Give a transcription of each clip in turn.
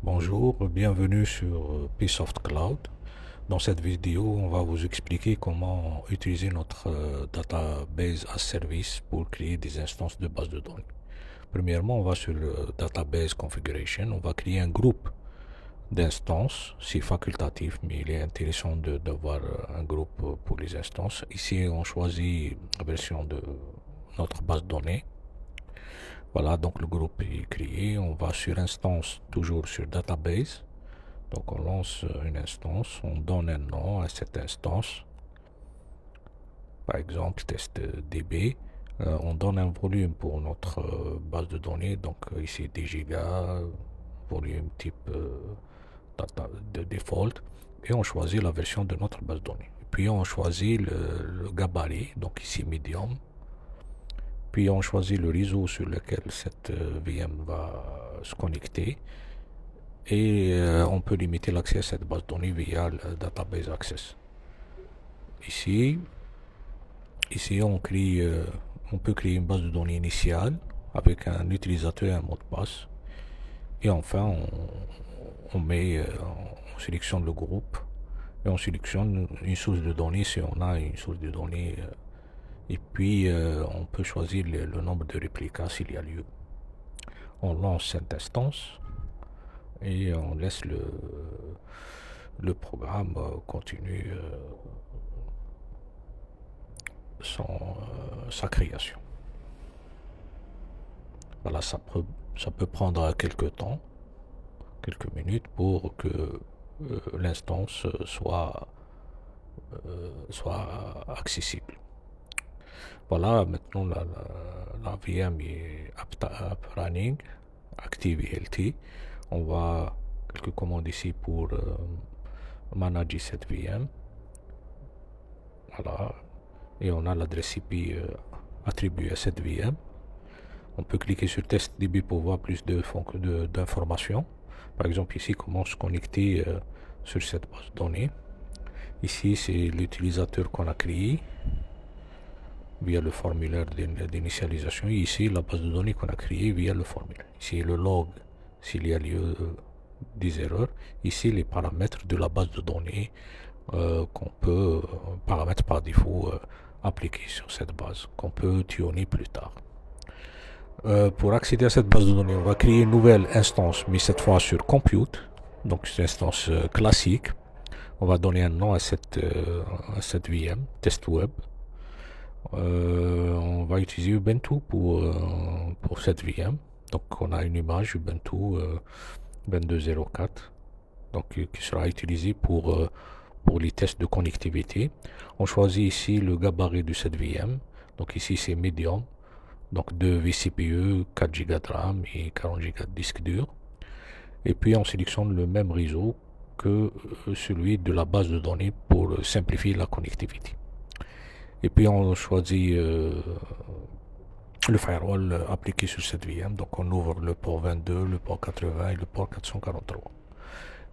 Bonjour, bienvenue sur Psoft Cloud. Dans cette vidéo, on va vous expliquer comment utiliser notre database as service pour créer des instances de base de données. Premièrement, on va sur le database configuration, on va créer un groupe d'instances, c'est facultatif, mais il est intéressant d'avoir un groupe pour les instances. Ici, on choisit la version de notre base de données. Voilà, donc le groupe est créé. On va sur instance, toujours sur database. Donc on lance une instance, on donne un nom à cette instance, par exemple test DB. On donne un volume pour notre base de données, donc ici 10 gigas, volume type data de default, et on choisit la version de notre base de données. Puis on choisit le gabarit, donc ici medium. Puis on choisit le réseau sur lequel cette VM va se connecter. Et on peut limiter l'accès à cette base de données via le database access. Ici, ici on peut créer une base de données initiale avec un utilisateur et un mot de passe. Et enfin, on sélectionne le groupe et on sélectionne une source de données si on a une source de données. Et puis, on peut choisir le nombre de réplicas s'il y a lieu. On lance cette instance et on laisse le programme continue sa création. Voilà, ça peut prendre quelques temps, quelques minutes pour que l'instance soit accessible. Voilà, maintenant la VM est up running, active et healthy. On va quelques commandes ici pour manager cette VM. Voilà, et on a l'adresse IP attribuée à cette VM. On peut cliquer sur test DB pour voir plus d'informations. Par exemple, ici, comment se connecter sur cette base de données. Ici, c'est l'utilisateur qu'on a créé via le formulaire d'initialisation. Et ici, la base de données qu'on a créée via le formulaire. Ici, le log, s'il y a lieu des erreurs. Ici, les paramètres de la base de données qu'on peut, paramètres par défaut, appliquer sur cette base, qu'on peut tuner plus tard. Pour accéder à cette base de données, on va créer une nouvelle instance, mais cette fois sur compute. Donc c'est une instance classique. On va donner un nom à cette VM, test web. On va utiliser Ubuntu pour cette VM. Donc on a une image Ubuntu 22.04 donc, qui sera utilisée pour les tests de connectivité. On choisit ici le gabarit de cette VM. Donc ici c'est Medium. Donc 2 vCPU, 4 Go de RAM et 40 Go de disque dur. Et puis on sélectionne le même réseau que celui de la base de données pour simplifier la connectivité. Et puis on choisit le firewall appliqué sur cette VM. Donc on ouvre le port 22, le port 80 et le port 443.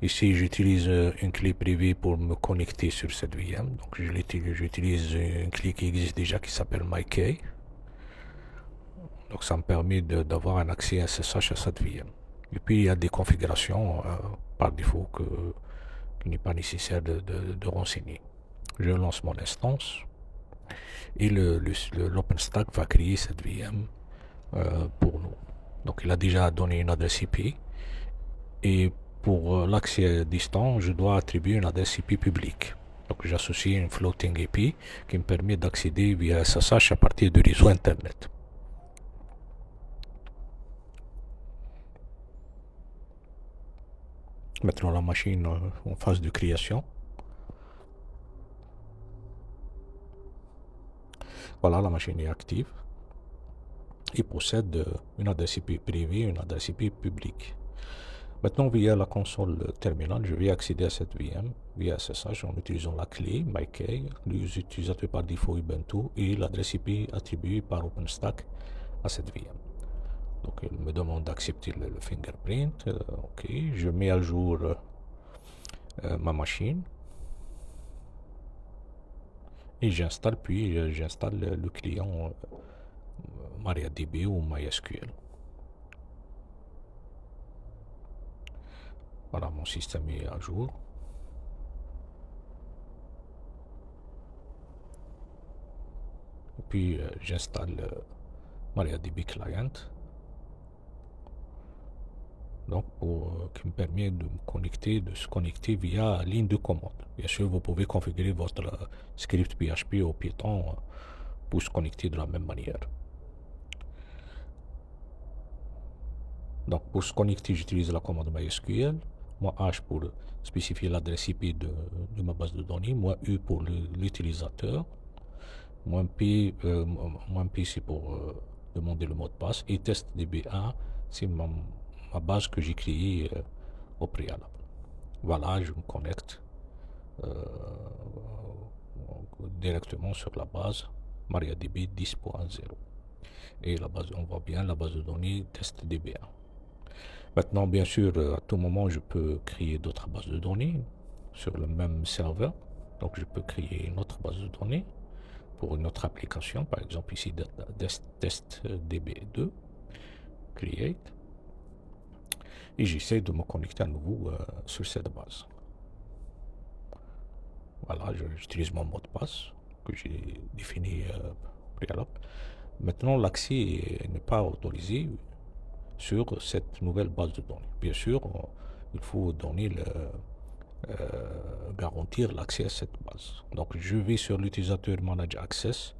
Ici j'utilise une clé privée pour me connecter sur cette VM. Donc j'utilise une clé qui existe déjà qui s'appelle MyKey. Donc ça me permet d'avoir un accès SSH à cette VM. Et puis il y a des configurations par défaut qu'il n'est pas nécessaire de renseigner. Je lance mon instance et l'OpenStack va créer cette VM pour nous. Donc il a déjà donné une adresse IP et pour l'accès distant, je dois attribuer une adresse IP publique. Donc j'associe une floating IP qui me permet d'accéder via SSH à partir du réseau Internet. Maintenant la machine en phase de création. Voilà, la machine est active. Il possède une adresse IP privée et une adresse IP publique. Maintenant, via la console terminale, je vais accéder à cette VM via SSH en utilisant la clé MyKey, les utilisateurs par défaut Ubuntu et l'adresse IP attribuée par OpenStack à cette VM. Donc, il me demande d'accepter le fingerprint. OK, je mets à jour ma machine. Et j'installe le client MariaDB ou MySQL. Voilà, mon système est à jour. Et puis j'installe MariaDB Client. Donc, qui me permet de me connecter, de se connecter via ligne de commande. Bien sûr, vous pouvez configurer votre script PHP ou Python pour se connecter de la même manière. Donc, pour se connecter, j'utilise la commande MySQL. Moi, H pour spécifier l'adresse IP de ma base de données. Moi, U pour l'utilisateur. Moi, P c'est pour demander le mot de passe. Et test DBA, c'est ma base que j'ai créée au préalable. Voilà, je me connecte directement sur la base MariaDB 10.0. Et la base, on voit bien la base de données test DBA. Maintenant, bien sûr, à tout moment, je peux créer d'autres bases de données sur le même serveur. Donc, je peux créer une autre base de données pour une autre application, par exemple ici test DB2, create, et j'essaie de me connecter à nouveau sur cette base. Voilà, j'utilise mon mot de passe que j'ai défini préalable. Maintenant, l'accès n'est pas autorisé sur cette nouvelle base de données. Bien sûr, il faut donner garantir l'accès à cette base. Donc, je vais sur l'utilisateur Manage Access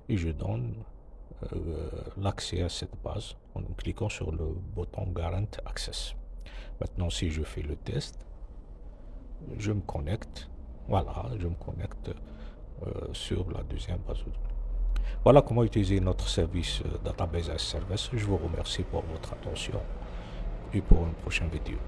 et je donne l'accès à cette base en cliquant sur le bouton Grant Access. Maintenant, si je fais le test, je me connecte. Voilà, je me connecte sur la deuxième base de données. Voilà comment utiliser notre service Database as a Service. Je vous remercie pour votre attention et pour une prochaine vidéo.